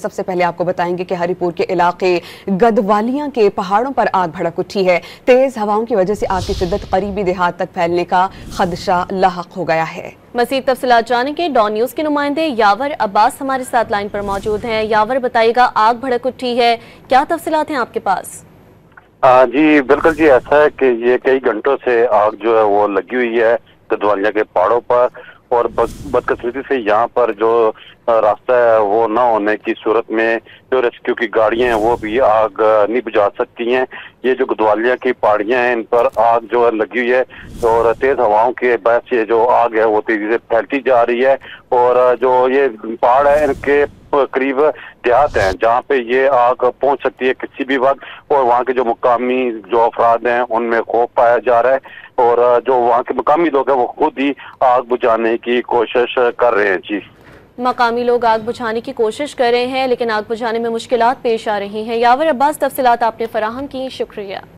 सबसे पहले आपको बताएंगे कि हरिपुर के इलाके गदवालियां के पहाड़ों पर आग भड़क उठी है। तेज हवाओं की वजह से आग की शिद्दत करीबी देहात तक फैलने का खदशा लाहक हो गया है। मज़ीद तफसीलात जाने के डॉन न्यूज़ के नुमाइंदे यावर अब्बास हमारे साथ लाइन पर मौजूद हैं। यावर बताइएगा, आग भड़क उठी है, क्या तफसीलात हैं आपके पास? जी बिल्कुल जी, ऐसा है कि ये कई घंटों से आग जो है वो लगी हुई है गदवालिया के पहाड़ों पर, और बदकिस्मती से यहाँ पर जो रास्ता है वो न होने की सूरत में जो रेस्क्यू की गाड़ियां हैं वो भी आग नहीं बुझा सकती हैं। ये जो गदवालिया की पहाड़ियां हैं इन पर आग जो है लगी हुई है, और तेज हवाओं के बहस ये जो आग है वो तेजी से फैलती जा रही है। और जो ये पहाड़ है इनके करीब देहात हैं जहाँ पे ये आग पहुंच सकती है किसी भी वक्त, और वहाँ के जो मुकामी जो अफराद हैं उनमें खौफ पाया जा रहा है, और जो वहाँ के मुकामी लोग हैं वो खुद ही आग बुझाने की कोशिश कर रहे हैं। जी, मकामी लोग आग बुझाने की कोशिश कर रहे हैं, लेकिन आग बुझाने में मुश्किलात पेश आ रही हैं। यावर अब्बास, तफसीलात आपने फराहम की, शुक्रिया।